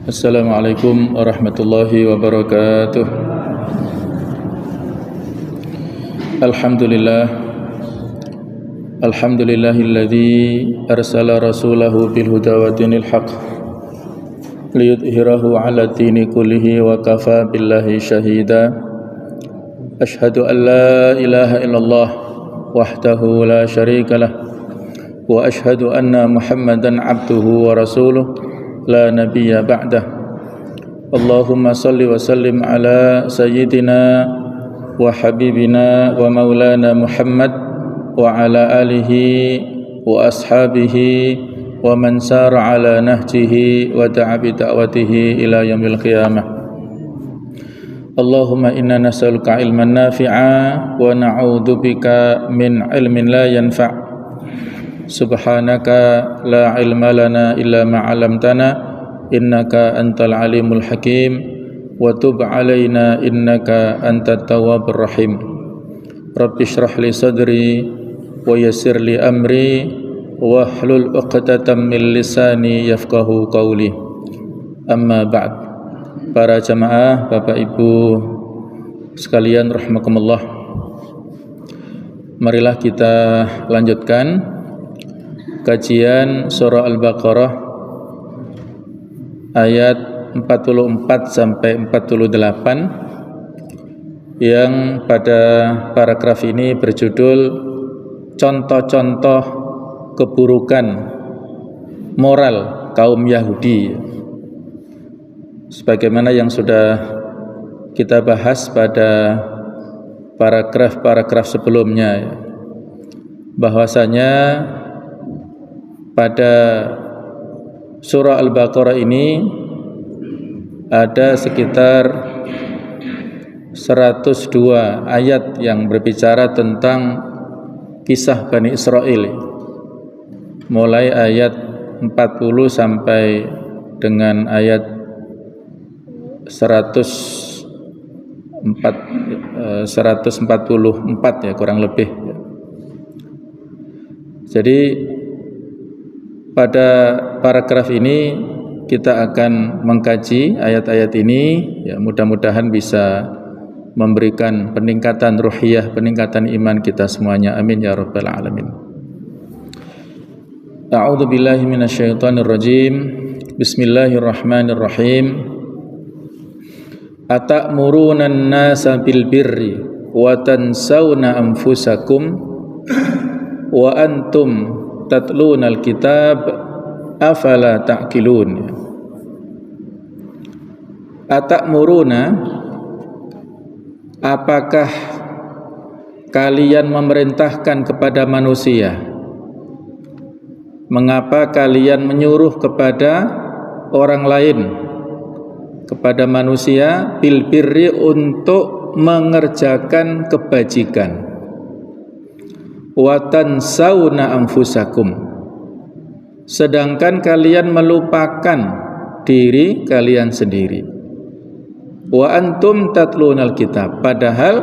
Assalamualaikum warahmatullahi wabarakatuh. Alhamdulillahilladzi arsala rasulahu bil huda wa dinil haqq liyudhhirahu 'ala dini kullihi wa kafa billahi shahida. Ashhadu an la ilaha illallah wahdahu la syarika lah wa ashhadu anna Muhammadan 'abduhu wa rasuluh la nabiyya ba'dah. Allahumma salli wa sallim ala sayyidina wa habibina wa maulana Muhammad wa ala alihi wa ashabihi wa man sara ala nahjihi wa da'a bi da'watihi ila yaumil qiyamah. Allahumma inna nas'aluka ilman nafi'a wa na'udzu bika min ilmin la yanfa'. Subhanaka la ilma lana illa ma 'allamtana innaka antal alimul hakim wa tub 'alaina innaka antat tawwabur rahim. Rabbi shrah li sadri wa yassir li amri wa hlul 'uqdatam min lisani yafqahu qawli. Amma ba'd. Para jamaah, Bapak Ibu sekalian rahimakumullah, marilah kita lanjutkan kajian surah Al-Baqarah ayat 44 sampai 48 yang pada paragraf ini berjudul contoh-contoh keburukan moral kaum Yahudi. Sebagaimana yang sudah kita bahas pada paragraf-paragraf sebelumnya, bahwasanya pada surah Al-Baqarah ini ada sekitar 102 ayat yang berbicara tentang kisah Bani Israel, mulai ayat 40 sampai dengan ayat 144 ya kurang lebih. Jadi pada paragraf ini kita akan mengkaji ayat-ayat ini, ya mudah-mudahan bisa memberikan peningkatan ruhiyah, peningkatan iman kita semuanya. Amin ya rabbal alamin. A'udzu billahi minasyaitonir rajim. Bismillahirrahmanirrahim. Atamuruna an-nasa bil birri wa tansawna anfusakum wa antum tatlunal kitab afala ta'qilun. Atamuruna, apakah kalian memerintahkan kepada manusia? Mengapa kalian menyuruh kepada orang lain, kepada manusia, bil birri, untuk mengerjakan kebajikan, wa tansawna anfusakum, sedangkan kalian melupakan diri kalian sendiri, wa antum tatlunal kitab, padahal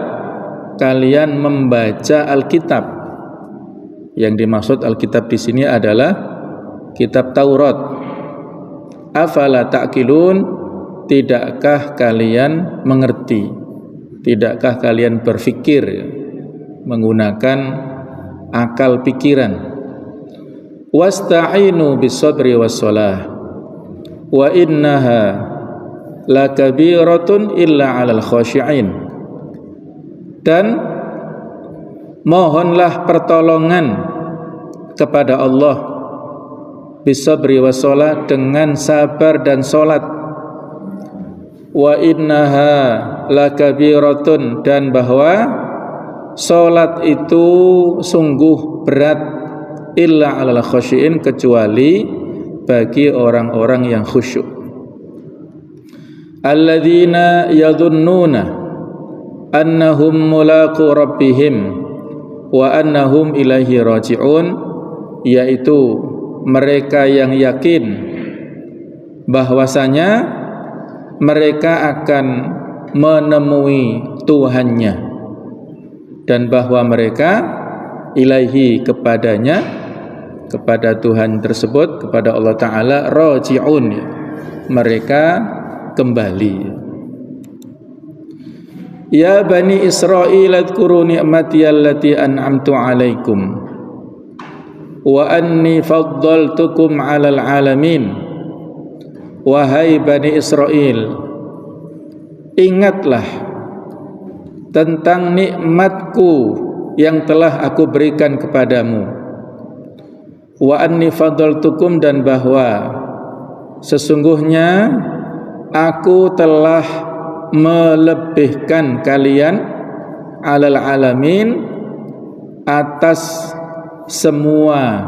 kalian membaca Alkitab. Yang dimaksud Alkitab di sini adalah kitab Taurat. Afala ta'qilun, tidakkah kalian mengerti, tidakkah kalian berfikir menggunakan akal pikiran. Wasta'inu bis-sabri was-shalah wa innaha lakabiratun illa 'alal khashi'in, dan mohonlah pertolongan kepada Allah bis-sabri was-shalah, dengan sabar dan salat. Wa innaha lakabiratun, dan bahwa salat itu sungguh berat, illa 'alal khasyiin, kecuali bagi orang-orang yang khusyuk. Alladzina yadhunnuna annahum mulaqu rabbihim wa annahum ilaihi raji'un, yaitu mereka yang yakin bahwasanya mereka akan menemui Tuhannya, dan bahwa mereka ilaihi, kepadanya, kepada Tuhan tersebut, kepada Allah Ta'ala, raji'un, mereka kembali. Ya Bani Israil adhkuru ni'mati allati an'amtu alaikum wa anni faddaltukum 'alal 'alamin. Wahai Bani Israil, ingatlah tentang nikmatku yang telah aku berikan kepadamu. Wa anni faddaltukum, dan bahwa sesungguhnya aku telah melebihkan kalian alal alamin, atas semua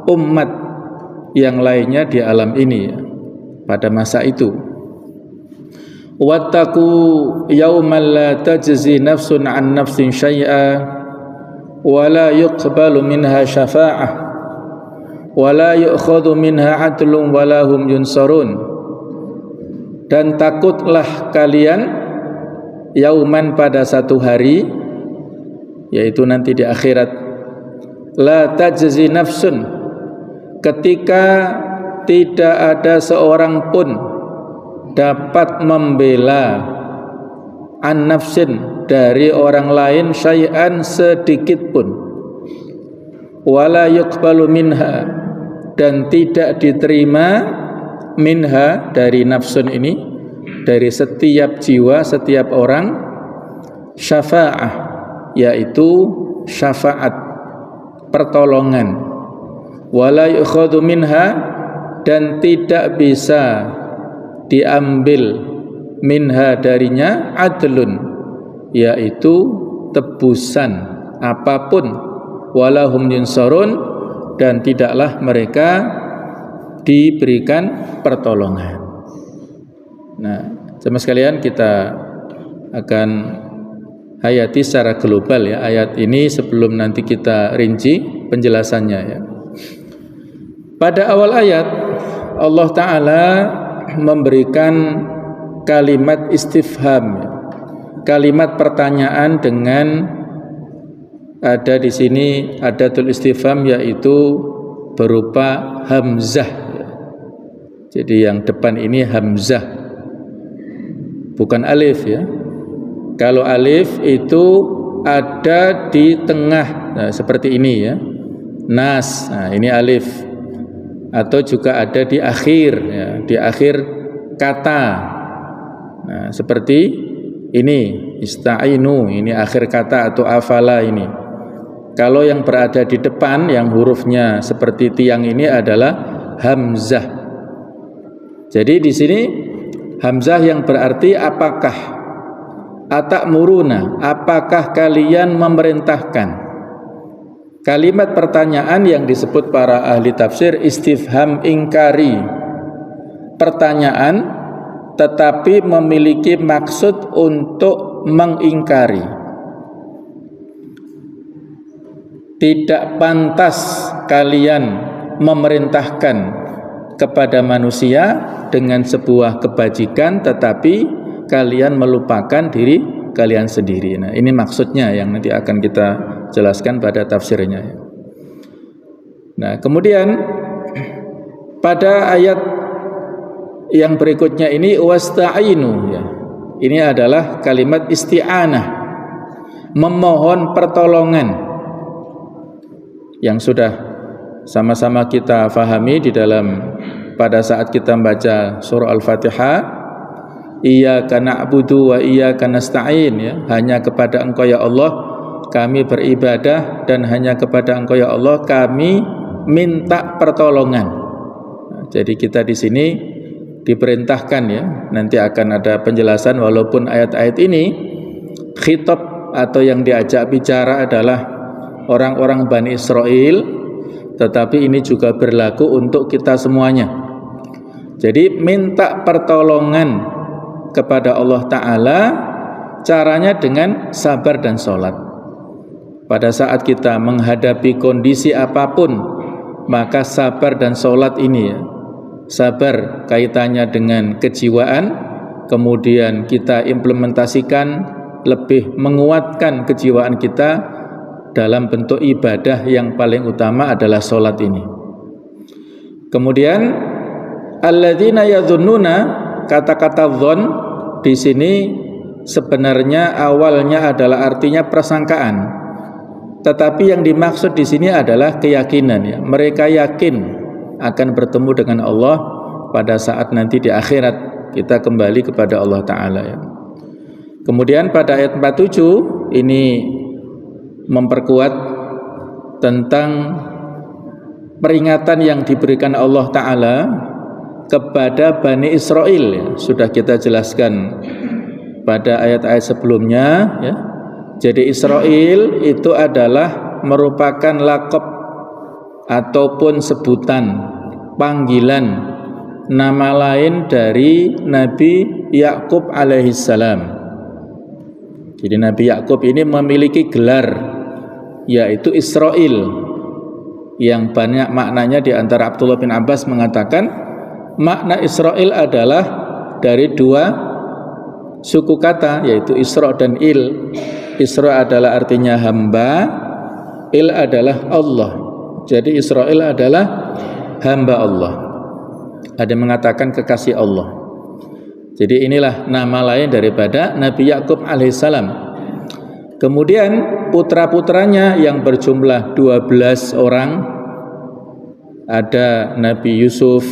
umat yang lainnya di alam ini pada masa itu. Wattaqu yawman la tajzi nafsun an nafsin syai'a wa la yuqbalu minha syafa'ah wa la yu'khadhu minha 'adlun wa la hum yunsarun. Dan takutlah kalian yauman, pada satu hari, yaitu nanti di akhirat, la tajzi nafsun, ketika tidak ada seorang pun dapat membela an nafsin, dari orang lain, syai'an, sedikit pun, wala yuqbalu minha, dan tidak diterima minha, dari nafsun ini, dari setiap jiwa, setiap orang, syafa'ah, yaitu syafaat, pertolongan, wala yukhadhu minha, dan tidak bisa diambil minha, darinya, adlun, yaitu tebusan apapun, walahum yunsarun, dan tidaklah mereka diberikan pertolongan. Nah, sama sekalian, kita akan hayati secara global ya ayat ini sebelum nanti kita rinci penjelasannya ya. Pada awal ayat Allah Ta'ala memberikan kalimat istifham, kalimat pertanyaan dengan ada di sini adatul istifham, yaitu berupa hamzah. Jadi yang depan ini hamzah, bukan alif ya. Kalau alif itu ada di tengah, nah, seperti ini ya, nas. Nah, ini alif. Atau juga ada di akhir ya, di akhir kata. Nah, seperti ini, ista'inu, ini akhir kata, atau afala ini. Kalau yang berada di depan, yang hurufnya seperti tiang ini adalah hamzah. Jadi di sini hamzah yang berarti apakah, atakmuruna, apakah kalian memerintahkan. Kalimat pertanyaan yang disebut para ahli tafsir istifham ingkari, pertanyaan tetapi memiliki maksud untuk mengingkari. Tidak pantas kalian memerintahkan kepada manusia dengan sebuah kebajikan, tetapi kalian melupakan diri kalian sendiri. Nah, ini maksudnya yang nanti akan kita jelaskan pada tafsirnya. Nah, kemudian pada ayat yang berikutnya ini wasta'inu ya. Ini adalah kalimat isti'anah, memohon pertolongan, yang sudah sama-sama kita fahami di dalam pada saat kita membaca surah Al-Fatihah, iyyaka na'budu wa iyyaka nasta'in ya, hanya kepada Engkau ya Allah kami beribadah, dan hanya kepada Engkau ya Allah kami minta pertolongan. Nah, jadi kita di sini diperintahkan ya, nanti akan ada penjelasan, walaupun ayat-ayat ini khitab atau yang diajak bicara adalah orang-orang Bani Israel, tetapi ini juga berlaku untuk kita semuanya. Jadi minta pertolongan kepada Allah Ta'ala, caranya dengan sabar dan sholat. Pada saat kita menghadapi kondisi apapun, maka sabar dan sholat ini ya, sabar kaitannya dengan kejiwaan, kemudian kita implementasikan, lebih menguatkan kejiwaan kita dalam bentuk ibadah yang paling utama adalah sholat ini. Kemudian alladzina yadhunnuna, kata-kata dzon di sini sebenarnya awalnya adalah artinya persangkaan, tetapi yang dimaksud di sini adalah keyakinan ya. Mereka yakin akan bertemu dengan Allah pada saat nanti di akhirat kita kembali kepada Allah Ta'ala ya. Kemudian pada ayat 47 ini memperkuat tentang peringatan yang diberikan Allah Ta'ala kepada Bani Israel ya. Sudah kita jelaskan pada ayat-ayat sebelumnya ya. Jadi Israel itu adalah merupakan laqab ataupun sebutan panggilan nama lain dari Nabi Yakub alaihissalam. Jadi Nabi Yakub ini memiliki gelar yaitu Israel, yang banyak maknanya. Di antara Abdullah bin Abbas mengatakan makna Israel adalah dari dua suku kata, yaitu Isra dan Il. Isra adalah artinya hamba, Il adalah Allah. Jadi Israel adalah hamba Allah. Ada yang mengatakan kekasih Allah. Jadi inilah nama lain daripada Nabi Yakub alaihissalam. Kemudian putra-putranya yang berjumlah 12 orang. Ada Nabi Yusuf,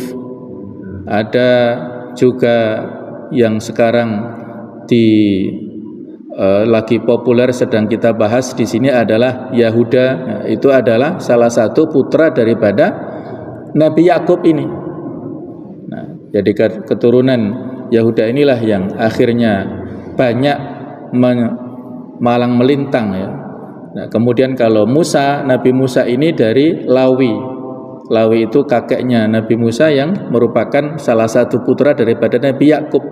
ada juga yang sekarang lagi populer sedang kita bahas di sini adalah Yahuda. Nah, itu adalah salah satu putra daripada Nabi Yakub ini. Nah, jadi keturunan Yahuda inilah yang akhirnya banyak malang melintang ya. Nah, kemudian kalau Musa, Nabi Musa ini dari Lawi. Lawi itu kakeknya Nabi Musa yang merupakan salah satu putra daripada Nabi Yakub.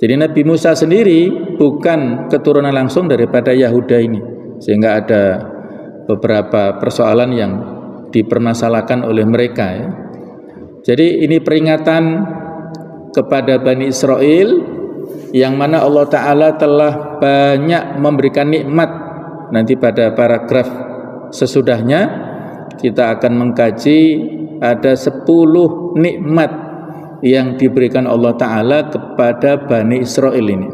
Jadi Nabi Musa sendiri bukan keturunan langsung daripada Yahuda ini, sehingga ada beberapa persoalan yang dipermasalahkan oleh mereka ya. Jadi ini peringatan kepada Bani Israel yang mana Allah Ta'ala telah banyak memberikan nikmat. Nanti pada paragraf sesudahnya kita akan mengkaji ada 10 nikmat yang diberikan Allah Ta'ala kepada Bani Israel ini.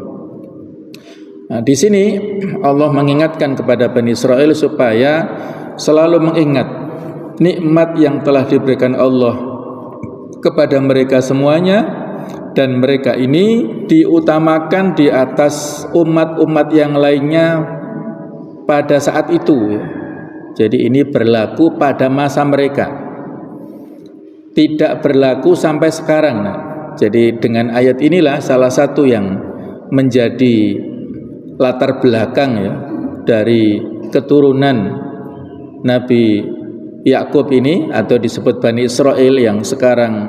Nah, di sini Allah mengingatkan kepada Bani Israel supaya selalu mengingat nikmat yang telah diberikan Allah kepada mereka semuanya, dan mereka ini diutamakan di atas umat-umat yang lainnya pada saat itu. Jadi ini berlaku pada masa mereka, tidak berlaku sampai sekarang. Nah, jadi dengan ayat inilah salah satu yang menjadi latar belakang ya dari keturunan Nabi Yakub ini, atau disebut Bani Israel yang sekarang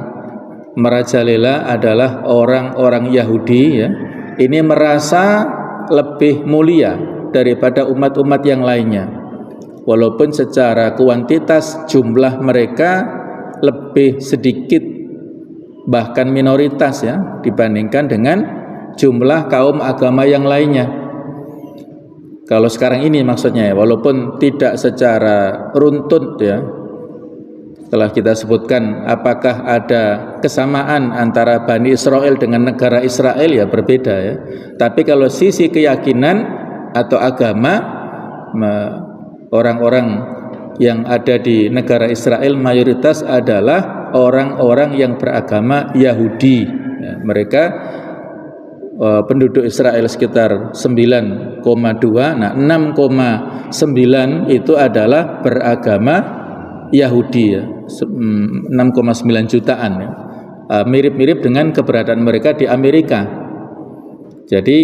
merajalela adalah orang-orang Yahudi ya. Ini merasa lebih mulia daripada umat-umat yang lainnya, walaupun secara kuantitas jumlah mereka lebih sedikit, bahkan minoritas ya, dibandingkan dengan jumlah kaum agama yang lainnya. Kalau sekarang ini maksudnya ya, walaupun tidak secara runtut ya. Setelah kita sebutkan apakah ada kesamaan antara Bani Israel dengan negara Israel, ya berbeda ya. Tapi kalau sisi keyakinan atau agama, orang-orang yang ada di negara Israel mayoritas adalah orang-orang yang beragama Yahudi ya. Mereka penduduk Israel sekitar 9,2, nah 6,9 itu adalah beragama Yahudi ya, 6,9 jutaan ya. Mirip-mirip dengan keberadaan mereka di Amerika. Jadi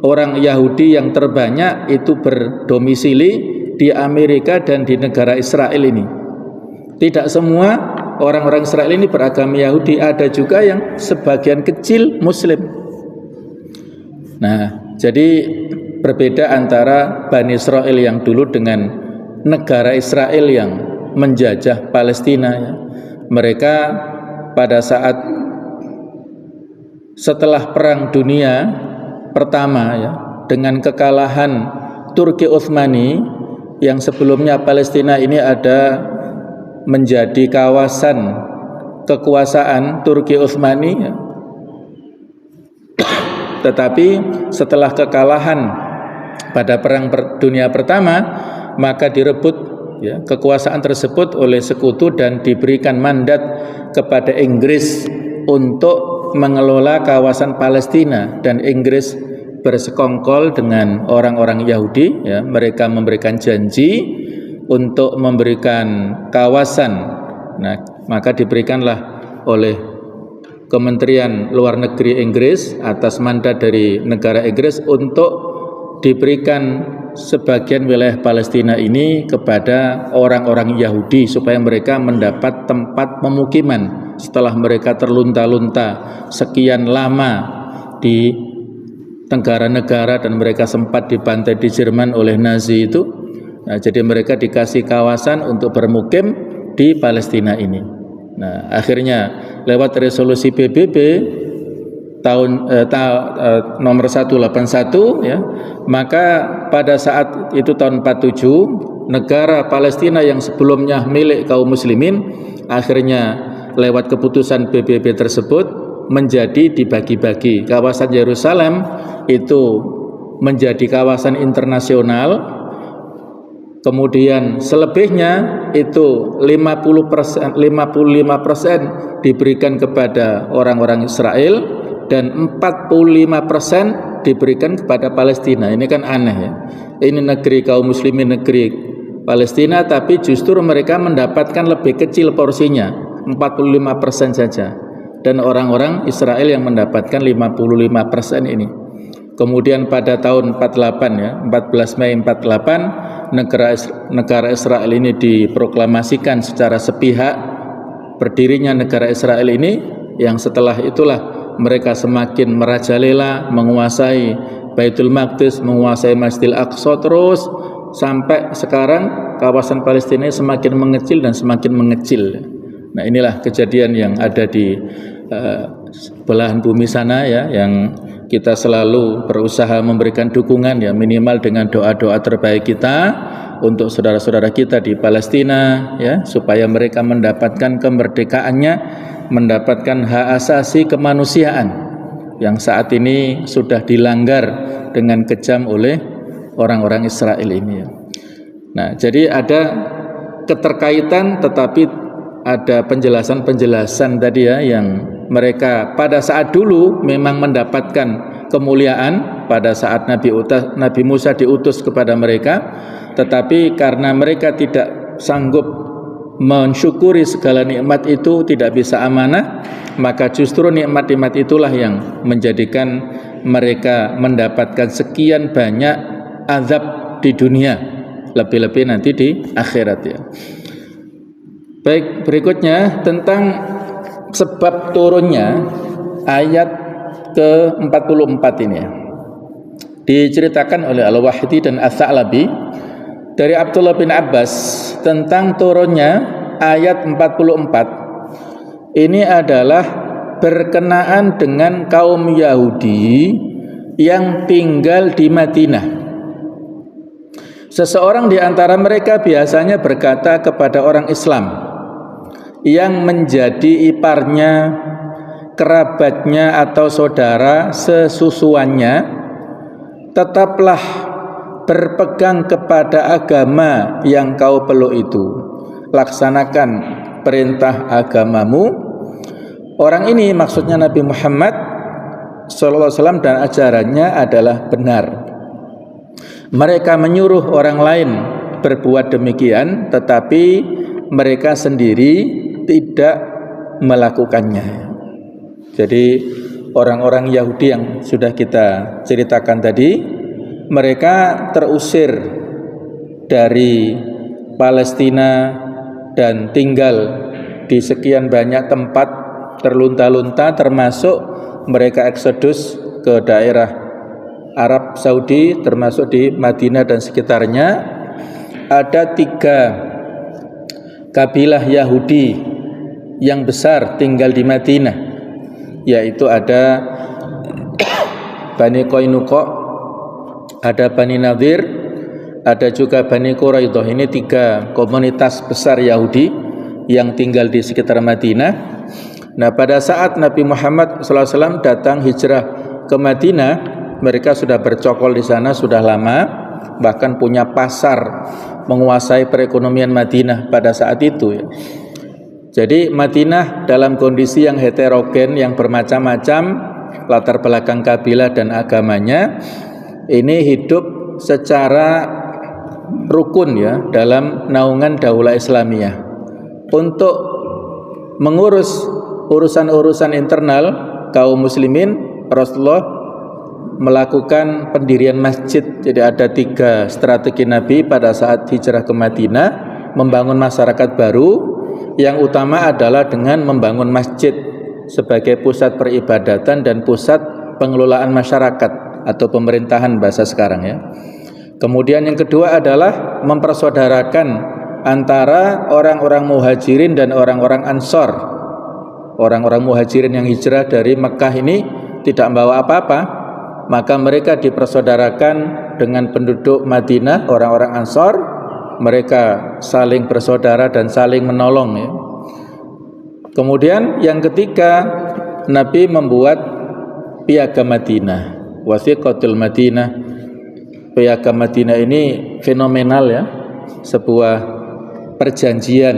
orang Yahudi yang terbanyak itu berdomisili di Amerika dan di negara Israel ini. Tidak semua orang-orang Israel ini beragama Yahudi, ada juga yang sebagian kecil Muslim. Nah, jadi berbeda antara Bani Israel yang dulu dengan negara Israel yang menjajah Palestina ya. Mereka pada saat setelah Perang Dunia Pertama ya, dengan kekalahan Turki Utsmani, yang sebelumnya Palestina ini ada menjadi kawasan kekuasaan Turki Utsmani ya. Tetapi setelah kekalahan pada Perang Dunia Pertama, maka direbut ya, kekuasaan tersebut oleh sekutu dan diberikan mandat kepada Inggris untuk mengelola kawasan Palestina, dan Inggris bersekongkol dengan orang-orang Yahudi ya. Mereka memberikan janji untuk memberikan kawasan. Nah, maka diberikanlah oleh Kementerian Luar Negeri Inggris atas mandat dari negara Inggris untuk diberikan sebagian wilayah Palestina ini kepada orang-orang Yahudi supaya mereka mendapat tempat pemukiman setelah mereka terlunta-lunta sekian lama di negara-negara dan mereka sempat dibantai di Jerman oleh Nazi itu. Nah, jadi mereka dikasih kawasan untuk bermukim di Palestina ini. Nah, akhirnya lewat resolusi PBB tahun nomor 181 ya, maka pada saat itu tahun 47 negara Palestina yang sebelumnya milik kaum muslimin akhirnya lewat keputusan PBB tersebut menjadi dibagi-bagi. Kawasan Yerusalem itu menjadi kawasan internasional. Kemudian selebihnya itu 55% diberikan kepada orang-orang Israel dan 45% diberikan kepada Palestina. Ini kan aneh ya. Ini negeri kaum muslimin, negeri Palestina, tapi justru mereka mendapatkan lebih kecil porsinya, 45% saja. Dan orang-orang Israel yang mendapatkan 55% ini. Kemudian pada tahun 48 ya, 14 Mei 48 negara Israel ini diproklamasikan secara sepihak. Berdirinya negara Israel ini yang setelah itulah mereka semakin merajalela, menguasai Baitul Maqdis, menguasai Masjidil Aqsa, terus sampai sekarang kawasan Palestina semakin mengecil dan semakin mengecil. Nah, inilah kejadian yang ada di belahan bumi sana ya, yang kita selalu berusaha memberikan dukungan ya, minimal dengan doa-doa terbaik kita untuk saudara-saudara kita di Palestina ya, supaya mereka mendapatkan kemerdekaannya, mendapatkan hak asasi kemanusiaan yang saat ini sudah dilanggar dengan kejam oleh orang-orang Israel ini ya. Nah, jadi ada keterkaitan, tetapi ada penjelasan-penjelasan tadi ya, yang mereka pada saat dulu memang mendapatkan kemuliaan pada saat Nabi Musa diutus kepada mereka, tetapi karena mereka tidak sanggup mensyukuri segala nikmat itu, tidak bisa amanah, maka justru nikmat-nikmat itulah yang menjadikan mereka mendapatkan sekian banyak azab di dunia, lebih-lebih nanti di akhirat ya. Baik, berikutnya tentang sebab turunnya ayat ke-44 ini ya. Diceritakan oleh Al-Wahidi dan Ats-Tsa'labi dari Abdullah bin Abbas tentang turunnya ayat 44. Ini adalah berkenaan dengan kaum Yahudi yang tinggal di Madinah. Seseorang di antara mereka biasanya berkata kepada orang Islam yang menjadi iparnya, kerabatnya atau saudara sesusuannya, tetaplah berpegang kepada agama yang kau peluk itu, laksanakan perintah agamamu. Orang ini maksudnya Nabi Muhammad SAW dan ajarannya adalah benar. Mereka menyuruh orang lain berbuat demikian, tetapi mereka sendiri tidak melakukannya. Jadi orang-orang Yahudi yang sudah kita ceritakan tadi, mereka terusir dari Palestina dan tinggal di sekian banyak tempat terlunta-lunta, termasuk mereka eksodus ke daerah Arab Saudi, termasuk di Madinah dan sekitarnya. Ada 3 kabilah Yahudi yang besar tinggal di Madinah, yaitu ada Bani Qainuqa, ada Bani Nadir, ada juga Bani Quraidah. Ini 3 komunitas besar Yahudi yang tinggal di sekitar Madinah. Nah, pada saat Nabi Muhammad SAW datang hijrah ke Madinah, mereka sudah bercokol di sana sudah lama, bahkan punya pasar, menguasai perekonomian Madinah pada saat itu ya. Jadi Madinah dalam kondisi yang heterogen, yang bermacam-macam latar belakang kabilah dan agamanya, ini hidup secara rukun ya dalam naungan Daulah Islamiyah. Untuk mengurus urusan-urusan internal kaum muslimin, Rasulullah melakukan pendirian masjid. Jadi ada 3 strategi Nabi pada saat hijrah ke Madinah, membangun masyarakat baru. Yang utama adalah dengan membangun masjid sebagai pusat peribadatan dan pusat pengelolaan masyarakat atau pemerintahan bahasa sekarang ya. Kemudian yang kedua adalah mempersaudarakan antara orang-orang muhajirin dan orang-orang ansor. Orang-orang muhajirin yang hijrah dari Mekah ini tidak membawa apa-apa, maka mereka dipersaudarakan dengan penduduk Madinah, orang-orang ansor. Mereka saling bersaudara dan saling menolong ya. Kemudian yang ketiga, Nabi membuat Piagam Madinah, Wathiqatul Madinah. Piagam Madinah ini fenomenal ya, sebuah perjanjian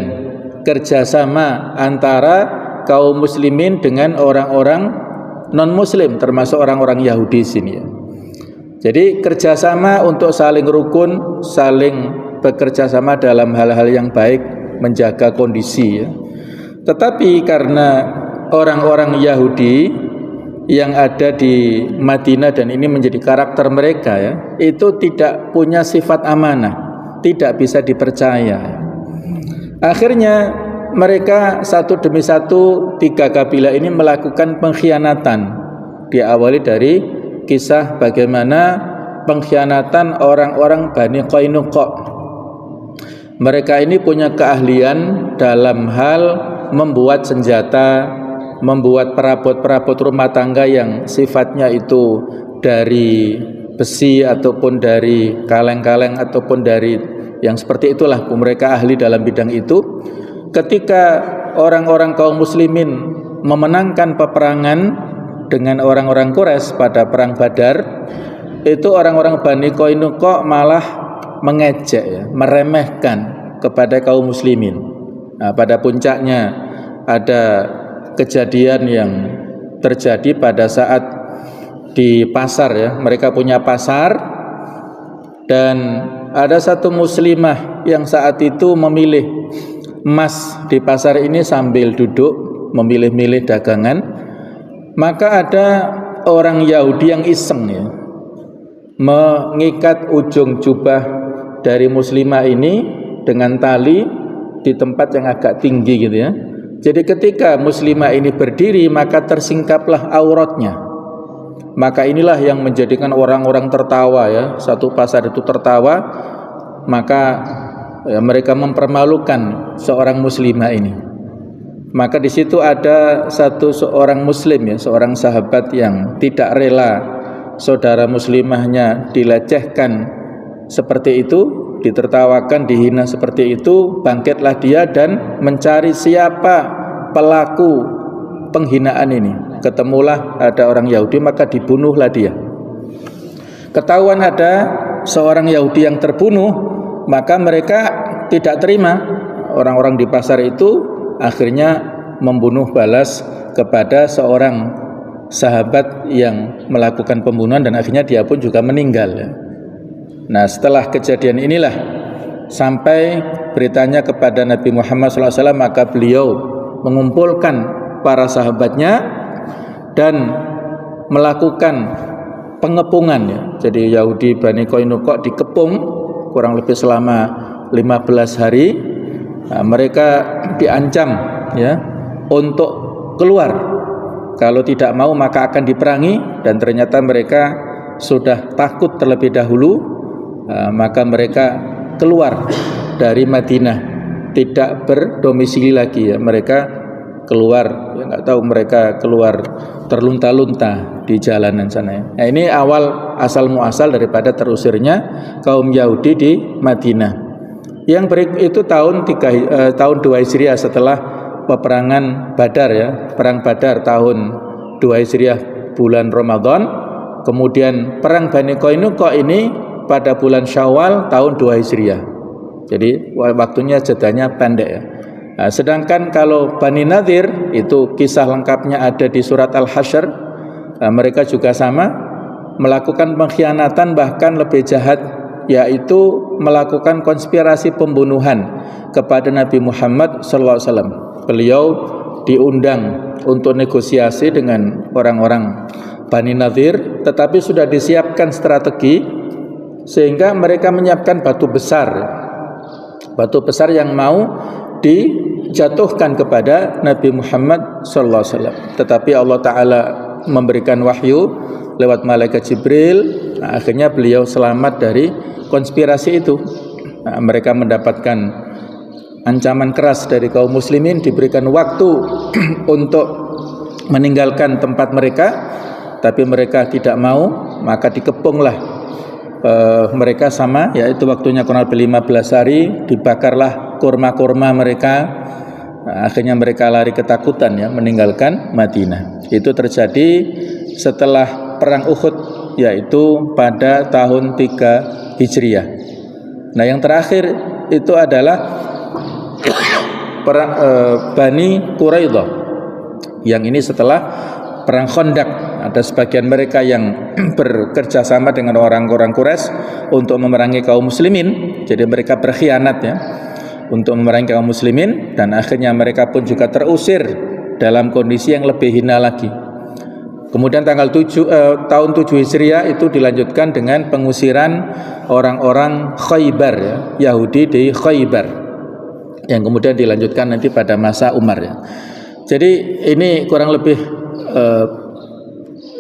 kerjasama antara kaum muslimin dengan orang-orang non-muslim, termasuk orang-orang Yahudi sini ya. Jadi kerjasama untuk saling rukun, saling bekerja sama dalam hal-hal yang baik, menjaga kondisi ya. Tetapi karena orang-orang Yahudi yang ada di Madinah dan ini menjadi karakter mereka ya, itu tidak punya sifat amanah, tidak bisa dipercaya. Akhirnya mereka satu demi satu 3 kabilah ini melakukan pengkhianatan. Diawali dari kisah bagaimana pengkhianatan orang-orang Bani Qainuqa. Mereka ini punya keahlian dalam hal membuat senjata, membuat perabot-perabot rumah tangga yang sifatnya itu dari besi ataupun dari kaleng-kaleng ataupun dari yang seperti itulah. Mereka ahli dalam bidang itu. Ketika orang-orang kaum muslimin memenangkan peperangan dengan orang-orang Quraisy pada perang Badar, itu orang-orang Bani Qainuqa malah mengejek ya, meremehkan kepada kaum muslimin. Nah, pada puncaknya ada kejadian yang terjadi pada saat di pasar ya, mereka punya pasar dan ada satu muslimah yang saat itu memilih emas di pasar ini sambil duduk memilih-milih dagangan. Maka ada orang Yahudi yang iseng ya, mengikat ujung jubah dari muslimah ini dengan tali di tempat yang agak tinggi gitu ya. Jadi ketika muslimah ini berdiri, maka tersingkaplah auratnya. Maka inilah yang menjadikan orang-orang tertawa ya. Satu pasar itu tertawa, maka ya, mereka mempermalukan seorang muslimah ini. Maka di situ ada seorang muslim ya, seorang sahabat yang tidak rela saudara muslimahnya dilecehkan seperti itu, ditertawakan, dihina seperti itu. Bangkitlah dia dan mencari siapa pelaku penghinaan ini. Ketemulah ada orang Yahudi, maka dibunuhlah dia. Ketahuan ada seorang Yahudi yang terbunuh, maka mereka tidak terima. Orang-orang di pasar itu akhirnya membunuh balas kepada seorang sahabat yang melakukan pembunuhan dan akhirnya dia pun juga meninggal ya. Nah, setelah kejadian inilah sampai beritanya kepada Nabi Muhammad SAW, maka beliau mengumpulkan para sahabatnya dan melakukan pengepungan ya. Jadi Yahudi Bani Qainuqa dikepung kurang lebih selama 15 hari. Nah, mereka diancam ya untuk keluar. Kalau tidak mau maka akan diperangi, dan ternyata mereka sudah takut terlebih dahulu. Maka mereka keluar dari Madinah, tidak berdomisili lagi ya. Mereka keluar, ya nggak tahu, mereka keluar terlunta-lunta di jalanan sana ya. Nah, ini awal asal muasal daripada terusirnya kaum Yahudi di Madinah. Yang berikut itu tahun 2 Hijriah setelah peperangan Badar ya, perang Badar tahun 2 Hijriah bulan Ramadan. Kemudian perang Bani Qainuqa ini pada bulan Syawal tahun 2 Hijriah. Jadi waktunya jedanya pendek ya. Nah, sedangkan kalau Bani Nadir itu kisah lengkapnya ada di surat Al-Hasyr. Nah, mereka juga sama melakukan pengkhianatan, bahkan lebih jahat, yaitu melakukan konspirasi pembunuhan kepada Nabi Muhammad SAW. Beliau diundang untuk negosiasi dengan orang-orang Bani Nadir, tetapi sudah disiapkan strategi sehingga mereka menyiapkan batu besar yang mau dijatuhkan kepada Nabi Muhammad SAW. Tetapi Allah Ta'ala memberikan wahyu lewat malaikat Jibril. Nah, akhirnya beliau selamat dari konspirasi itu. Nah, mereka mendapatkan ancaman keras dari kaum muslimin, diberikan waktu untuk meninggalkan tempat mereka, tapi mereka tidak mau, maka dikepunglah mereka sama, yaitu waktunya kurang lebih 15 hari, dibakarlah kurma-kurma mereka. Nah, akhirnya mereka lari ketakutan ya, meninggalkan Madinah. Itu terjadi setelah perang Uhud, yaitu pada tahun 3 Hijriah. Nah, yang terakhir itu adalah perang Bani Quraidah. Yang ini setelah perang Khandaq. Ada sebagian mereka yang bekerja sama dengan orang-orang Quraisy untuk memerangi kaum muslimin. Jadi mereka berkhianat ya untuk memerangi kaum muslimin, dan akhirnya mereka pun juga terusir dalam kondisi yang lebih hina lagi. Kemudian tahun 7 Hijriah itu dilanjutkan dengan pengusiran orang-orang Khaybar ya, Yahudi di Khaybar, yang kemudian dilanjutkan nanti pada masa Umar ya. Jadi ini kurang lebih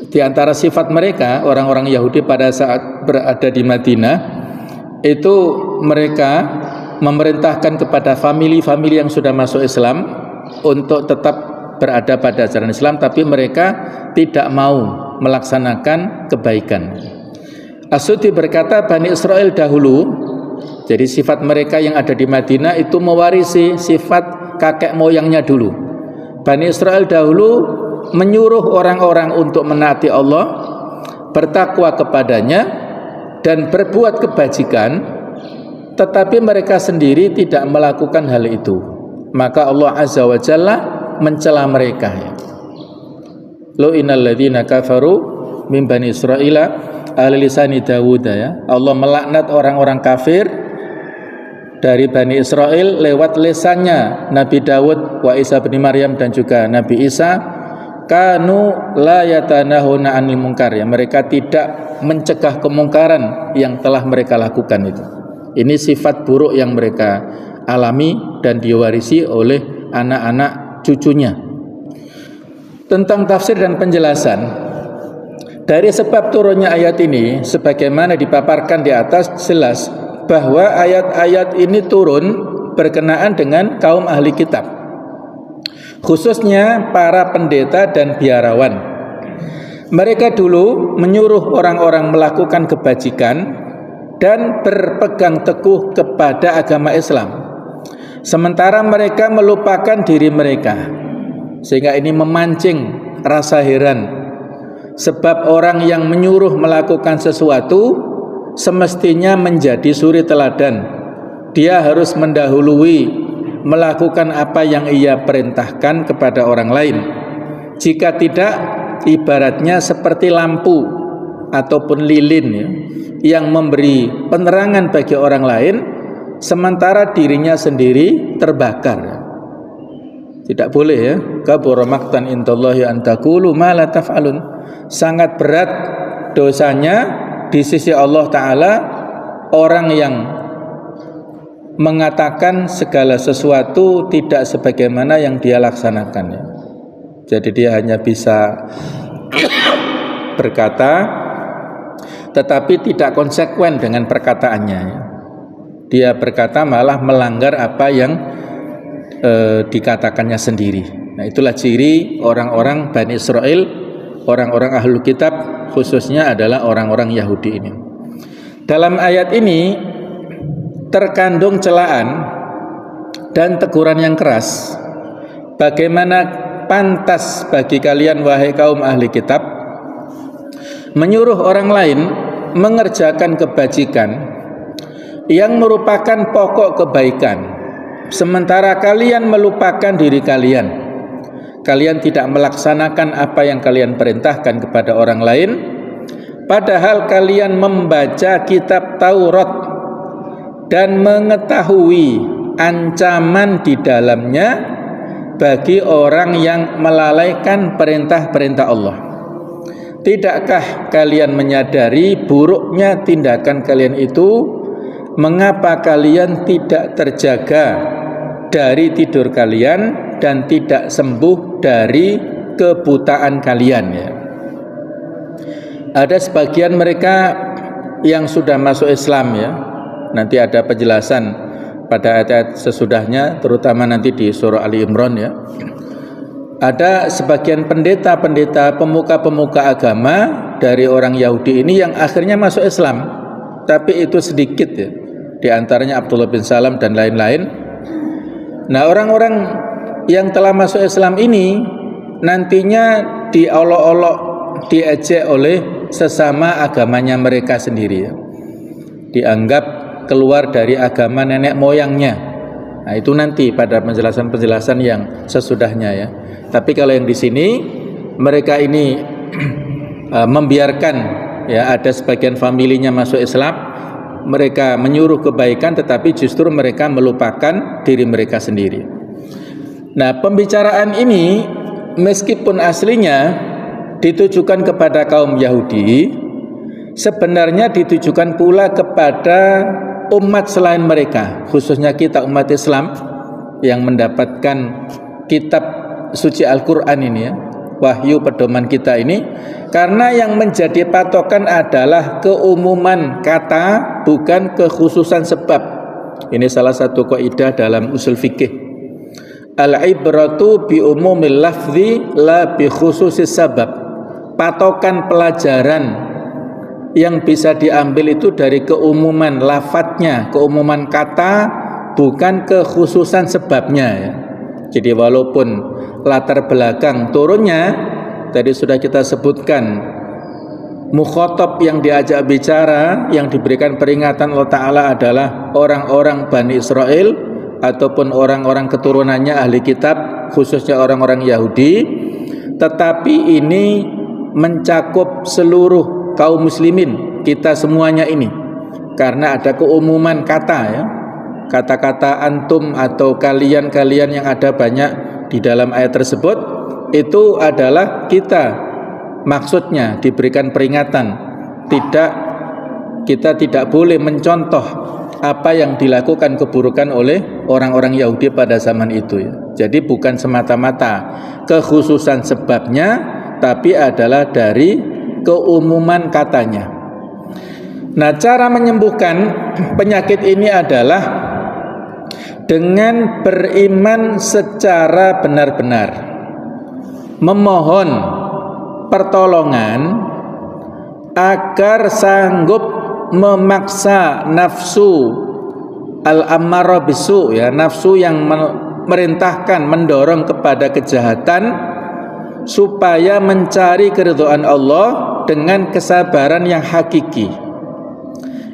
di antara sifat mereka, orang-orang Yahudi pada saat berada di Madinah, itu mereka memerintahkan kepada famili-famili yang sudah masuk Islam untuk tetap berada pada ajaran Islam, tapi mereka tidak mau melaksanakan kebaikan. As-Suddi berkata, Bani Israel dahulu, jadi sifat mereka yang ada di Madinah itu mewarisi sifat kakek moyangnya dulu. Bani Israel dahulu menyuruh orang-orang untuk menaati Allah, bertakwa kepadanya, dan berbuat kebajikan, tetapi mereka sendiri tidak melakukan hal itu. Maka Allah Azza wa Jalla mencela mereka. Lu'inal ladzina kafaru min bani Israila ala lisani Dawud ya. Allah melaknat orang-orang kafir dari Bani Israel lewat lisannya Nabi Dawud, wa Isa bin Maryam, dan juga Nabi Isa. Kanu la yatanahuna 'anil munkar ya, mereka tidak mencegah kemungkaran yang telah mereka lakukan itu. Ini sifat buruk yang mereka alami dan diwarisi oleh anak-anak cucunya. Tentang tafsir dan penjelasan dari sebab turunnya ayat ini, sebagaimana dipaparkan di atas, jelas bahwa ayat-ayat ini turun berkenaan dengan kaum ahli kitab, khususnya para pendeta dan biarawan. Mereka dulu menyuruh orang-orang melakukan kebajikan dan berpegang teguh kepada agama Islam, sementara mereka melupakan diri mereka, sehingga ini memancing rasa heran. Sebab orang yang menyuruh melakukan sesuatu semestinya menjadi suri teladan. Dia harus mendahului melakukan apa yang ia perintahkan kepada orang lain. Jika tidak, ibaratnya seperti lampu ataupun lilin ya, yang memberi penerangan bagi orang lain, sementara dirinya sendiri terbakar. Tidak boleh ya. Kabura maqtan indallahi an taqulu ma la taf'alun. Sangat berat dosanya di sisi Allah Ta'ala orang yang mengatakan segala sesuatu tidak sebagaimana yang dia laksanakan ya. Jadi dia hanya bisa berkata tetapi tidak konsekuen dengan perkataannya ya. Dia berkata malah melanggar apa yang dikatakannya sendiri. Nah, itulah ciri orang-orang Bani Israel, orang-orang Ahlul Kitab, khususnya adalah orang-orang Yahudi ini. Dalam ayat ini terkandung celaan dan teguran yang keras bagaimana pantas bagi kalian wahai kaum ahli kitab menyuruh orang lain mengerjakan kebajikan yang merupakan pokok kebaikan, sementara kalian melupakan diri kalian. Kalian tidak melaksanakan apa yang kalian perintahkan kepada orang lain, padahal kalian membaca kitab Taurat dan mengetahui ancaman di dalamnya bagi orang yang melalaikan perintah-perintah Allah. Tidakkah kalian menyadari buruknya tindakan kalian itu? Mengapa kalian tidak terjaga dari tidur kalian dan tidak sembuh dari kebutaan kalian ya? Ada sebagian mereka yang sudah masuk Islam ya. Nanti ada penjelasan pada ayat-ayat sesudahnya, terutama nanti di surah Ali Imran ya. Ada sebagian pendeta-pendeta, pemuka-pemuka agama dari orang Yahudi ini yang akhirnya masuk Islam, tapi itu sedikit ya. Di antaranya Abdullah bin Salam dan lain-lain. Nah, orang-orang yang telah masuk Islam ini nantinya diolok-olok, diejek oleh sesama agamanya mereka sendiri ya. Dianggap keluar dari agama nenek moyangnya. Nah, itu nanti pada penjelasan-penjelasan yang sesudahnya ya. Tapi kalau yang di sini mereka ini membiarkan ya, ada sebagian familinya masuk Islam, mereka menyuruh kebaikan tetapi justru mereka melupakan diri mereka sendiri. Nah, pembicaraan ini meskipun aslinya ditujukan kepada kaum Yahudi, sebenarnya ditujukan pula kepada umat selain mereka, khususnya kita umat Islam yang mendapatkan kitab suci Al-Quran ini ya, wahyu pedoman kita ini, karena yang menjadi patokan adalah keumuman kata, bukan kekhususan sebab. Ini salah satu kaidah dalam usul fikih. Al-ibratu bi umumil lafzi la bi khususis sabab. Patokan pelajaran yang bisa diambil itu dari keumuman lafadznya, keumuman kata, bukan kekhususan sebabnya ya. Jadi walaupun latar belakang turunnya tadi sudah kita sebutkan, mukhatab yang diajak bicara, yang diberikan peringatan Allah Ta'ala adalah orang-orang Bani Israel ataupun orang-orang keturunannya ahli kitab, khususnya orang-orang Yahudi. Tetapi ini mencakup seluruh kaum muslimin, kita semuanya ini, karena ada keumuman kata ya. Kata-kata antum atau kalian-kalian yang ada banyak di dalam ayat tersebut, itu adalah kita, maksudnya diberikan peringatan. Kita tidak boleh mencontoh apa yang dilakukan keburukan oleh orang-orang Yahudi pada zaman itu ya. Jadi bukan semata-mata kekhususan sebabnya, tapi adalah dari keumuman katanya. Nah, cara menyembuhkan penyakit ini adalah dengan beriman secara benar-benar, memohon pertolongan agar sanggup memaksa nafsu al-ammarah bisu ya, nafsu yang merintahkan, mendorong kepada kejahatan, supaya mencari keridhaan Allah dengan kesabaran yang hakiki,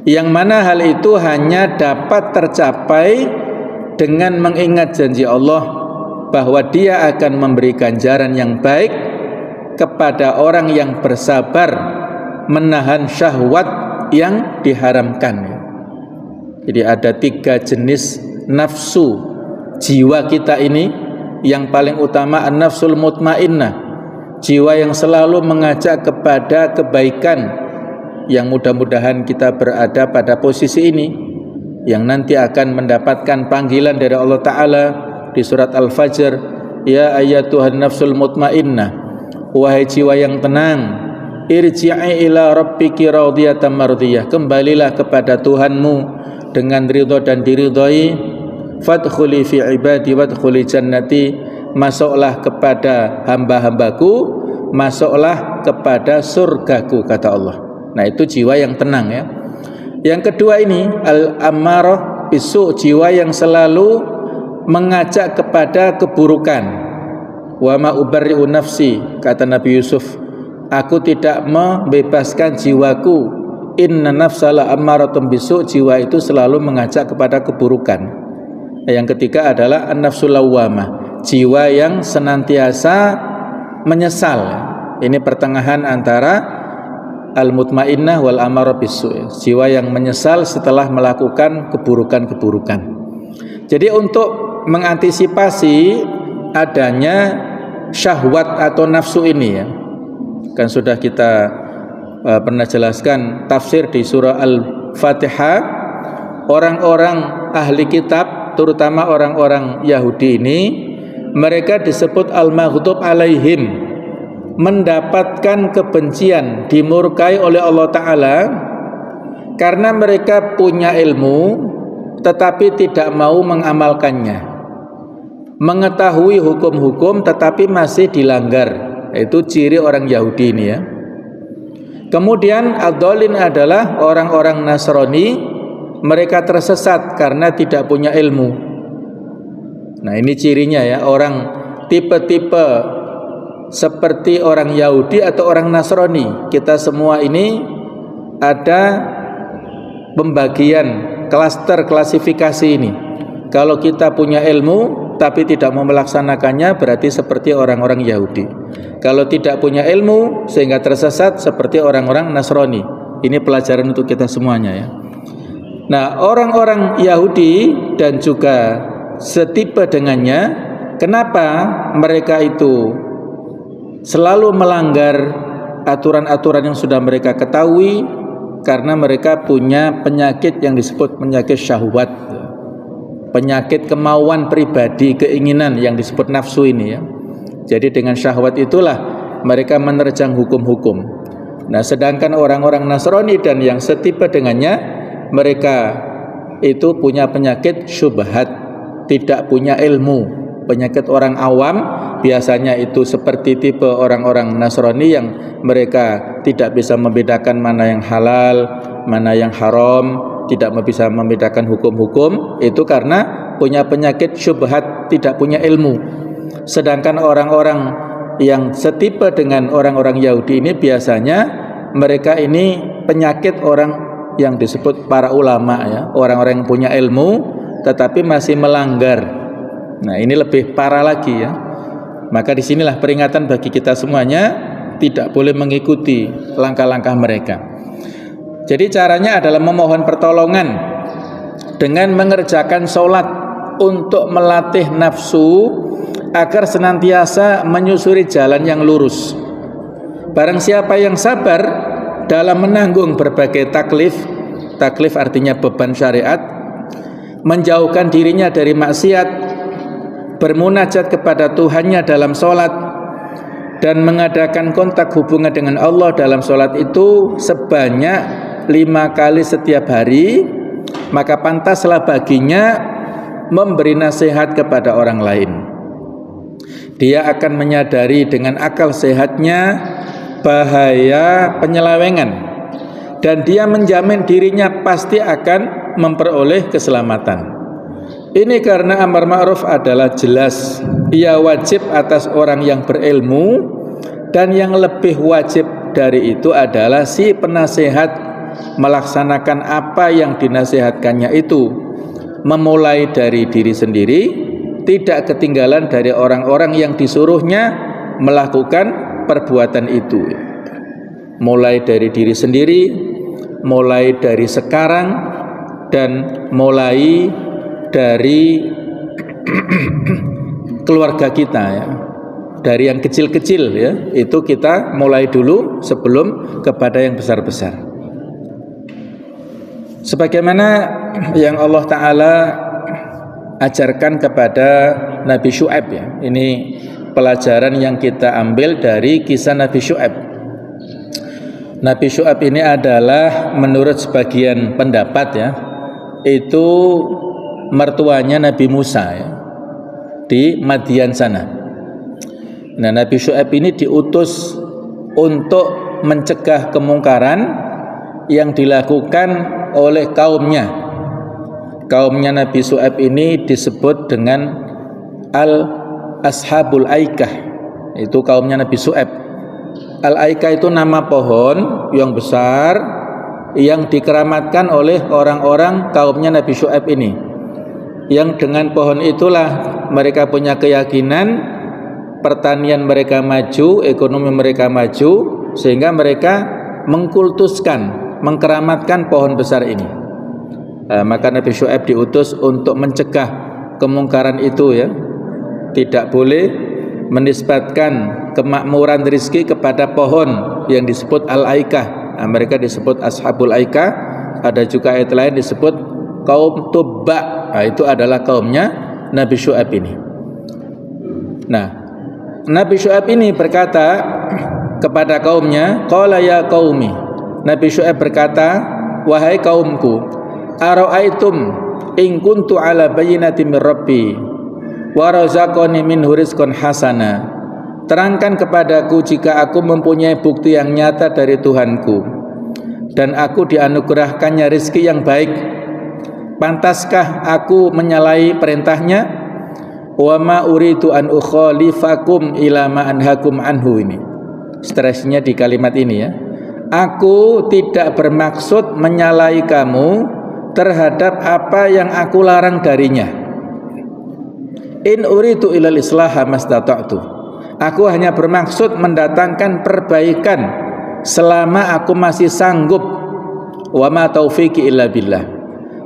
yang mana hal itu hanya dapat tercapai dengan mengingat janji Allah bahwa Dia akan memberi ganjaran yang baik kepada orang yang bersabar menahan syahwat yang diharamkan. Jadi ada 3 jenis nafsu jiwa kita ini. Yang paling utama an-nafsul mutmainnah, jiwa yang selalu mengajak kepada kebaikan, yang mudah-mudahan kita berada pada posisi ini, yang nanti akan mendapatkan panggilan dari Allah Ta'ala di surat Al-Fajr, ya ayyatuhan nafsul mutmainnah, wahai jiwa yang tenang, irji'i ila rabbiki radiyatan mardiyah, kembalilah kepada Tuhanmu dengan ridha dan diridhai, fadkhuli fi ibadi wadkhuli jannati, masuklah kepada hamba-hambaku, masuklah kepada surgaku, kata Allah. Nah, itu jiwa yang tenang ya. Yang kedua ini al-ammarah bisu, jiwa yang selalu mengajak kepada keburukan, Wa ma ubarri'u nafsi, kata Nabi Yusuf, aku tidak membebaskan jiwaku. Inna nafsala ammaratun bisu, jiwa itu selalu mengajak kepada keburukan. Yang ketiga adalah an-nafsul lawwamah, jiwa yang senantiasa menyesal. Ini pertengahan antara al-mutmainnah wal ammarah bisu, jiwa yang menyesal setelah melakukan keburukan-keburukan. Jadi untuk mengantisipasi adanya syahwat atau nafsu ini ya, kan sudah kita pernah jelaskan tafsir di surah Al-Fatihah. Orang-orang ahli kitab, terutama orang-orang Yahudi ini, mereka disebut al-maghdub alaihim, mendapatkan kebencian, dimurkai oleh Allah Ta'ala karena mereka punya ilmu tetapi tidak mau mengamalkannya, mengetahui hukum-hukum tetapi masih dilanggar. Itu ciri orang Yahudi ini ya. Kemudian ad-dhalin adalah orang-orang Nasrani, mereka tersesat karena tidak punya ilmu. Nah ini cirinya ya, orang tipe-tipe seperti orang Yahudi atau orang Nasrani. Kita semua ini ada pembagian klaster klasifikasi ini. Kalau kita punya ilmu tapi tidak mau melaksanakannya, berarti seperti orang-orang Yahudi. Kalau tidak punya ilmu sehingga tersesat, seperti orang-orang Nasrani. Ini pelajaran untuk kita semuanya ya. Nah, orang-orang Yahudi dan juga setipe dengannya, kenapa mereka itu selalu melanggar aturan-aturan yang sudah mereka ketahui? Karena mereka punya penyakit yang disebut penyakit syahwat, penyakit kemauan pribadi, keinginan yang disebut nafsu ini ya. Jadi dengan syahwat itulah mereka menerjang hukum-hukum. Nah, sedangkan orang-orang Nasrani dan yang setipe dengannya, mereka itu punya penyakit syubhat, tidak punya ilmu. Penyakit orang awam biasanya itu seperti tipe orang-orang Nasrani yang mereka tidak bisa membedakan mana yang halal, mana yang haram, tidak bisa membedakan hukum-hukum. Itu karena punya penyakit syubhat, tidak punya ilmu. Sedangkan orang-orang yang setipe dengan orang-orang Yahudi ini biasanya mereka ini penyakit orang yang disebut para ulama ya, orang-orang yang punya ilmu tetapi masih melanggar. Nah, ini lebih parah lagi ya. Maka disinilah peringatan bagi kita semuanya, tidak boleh mengikuti langkah-langkah mereka. Jadi caranya adalah memohon pertolongan dengan mengerjakan sholat untuk melatih nafsu agar senantiasa menyusuri jalan yang lurus. Barang siapa yang sabar dalam menanggung berbagai taklif, taklif artinya beban syariat, menjauhkan dirinya dari maksiat, bermunajat kepada Tuhannya dalam sholat, dan mengadakan kontak hubungan dengan Allah dalam sholat itu sebanyak 5 kali setiap hari, maka pantaslah baginya memberi nasihat kepada orang lain. Dia akan menyadari dengan akal sehatnya bahaya penyelewengan, dan dia menjamin dirinya pasti akan memperoleh keselamatan. Ini karena amar ma'ruf adalah jelas, ia wajib atas orang yang berilmu, dan yang lebih wajib dari itu adalah si penasehat melaksanakan apa yang dinasihatkannya itu, memulai dari diri sendiri, tidak ketinggalan dari orang-orang yang disuruhnya melakukan perbuatan itu. Mulai dari diri sendiri, mulai dari sekarang, dan mulai dari keluarga kita ya. Dari yang kecil-kecil ya, itu kita mulai dulu sebelum kepada yang besar-besar. Sebagaimana yang Allah Ta'ala ajarkan kepada Nabi Syu'aib ya. Ini pelajaran yang kita ambil dari kisah Nabi Syu'aib. Nabi Syu'aib ini adalah menurut sebagian pendapat ya, itu mertuanya Nabi Musa ya, di Madian sana. Nah, Nabi Syu'aib ini diutus untuk mencegah kemungkaran yang dilakukan oleh kaumnya. Kaumnya Nabi Syu'aib ini disebut dengan Al-Ashabul Aikah. itu kaumnya Nabi Syu'aib. Al-Aika itu nama pohon yang besar yang dikeramatkan oleh orang-orang kaumnya Nabi Syu'aib ini, yang dengan pohon itulah mereka punya keyakinan pertanian mereka maju, ekonomi mereka maju, sehingga mereka mengkultuskan, mengkeramatkan pohon besar ini. Maka Nabi Syu'aib diutus untuk mencegah kemungkaran itu ya. Tidak boleh menisbatkan kemakmuran rizki kepada pohon yang disebut Al-Aikah. Mereka disebut Ashabul Aikah. Ada juga ayat lain disebut kaum Tubba. Itu adalah kaumnya Nabi Syu'aib ini. Nah, Nabi Syu'aib ini berkata kepada kaumnya, qala ya qaumi. Nabi Syu'aib berkata, wahai kaumku, ara'aitum in kuntu ala bayyinatin min rabbi wa razaqani minhu rizqan hasana. Terangkan kepadaku jika aku mempunyai bukti yang nyata dari Tuhanku dan aku dianugerahkannya rizki yang baik, pantaskah aku menyalahi perintahnya? Wa ma uridu an ukhalifakum ila ma anhakum anhu. Ini stresnya di kalimat ini ya. Aku tidak bermaksud menyalahi kamu terhadap apa yang aku larang darinya. In uridu ilal islaha mastata'tu. Aku hanya bermaksud mendatangkan perbaikan selama aku masih sanggup. Wa ma taufiqi illa billah.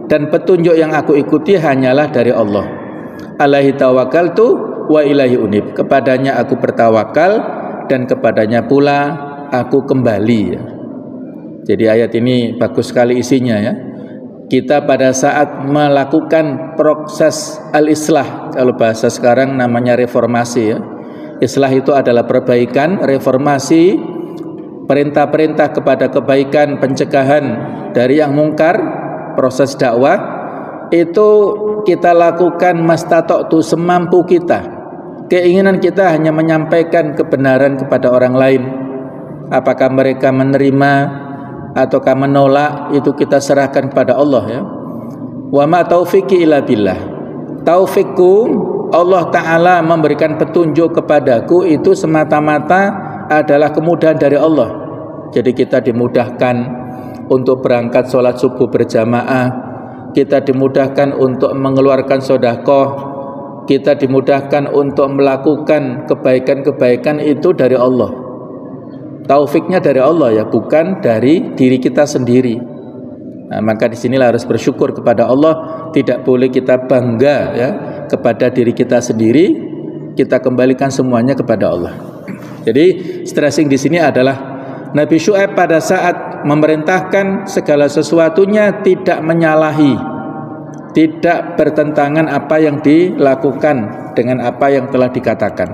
Dan petunjuk yang aku ikuti hanyalah dari Allah. Alaihi tawakkaltu wa ilaihi unib. Kepadanya aku bertawakal dan kepadanya pula aku kembali. Jadi ayat ini bagus sekali isinya ya. Kita pada saat melakukan proses al-islah, kalau bahasa sekarang namanya reformasi ya. Islah itu adalah perbaikan, reformasi, perintah-perintah kepada kebaikan, pencegahan dari yang mungkar, proses dakwah itu kita lakukan mastata'tu, semampu kita. Keinginan kita hanya menyampaikan kebenaran kepada orang lain. Apakah mereka menerima ataukah menolak, itu kita serahkan kepada Allah ya. Wa ma taufiqi illa billah. Taufikku, Allah Ta'ala memberikan petunjuk kepadaku itu semata-mata adalah kemudahan dari Allah. Jadi kita dimudahkan untuk berangkat sholat subuh berjamaah, kita dimudahkan untuk mengeluarkan sedekah, kita dimudahkan untuk melakukan kebaikan-kebaikan itu dari Allah. Taufiknya dari Allah ya, bukan dari diri kita sendiri. Nah, maka disinilah harus bersyukur kepada Allah. Tidak boleh kita bangga ya kepada diri kita sendiri. Kita kembalikan semuanya kepada Allah. Jadi stressing di sini adalah Nabi Syu'aib pada saat memerintahkan segala sesuatunya tidak menyalahi, tidak bertentangan apa yang dilakukan dengan apa yang telah dikatakan.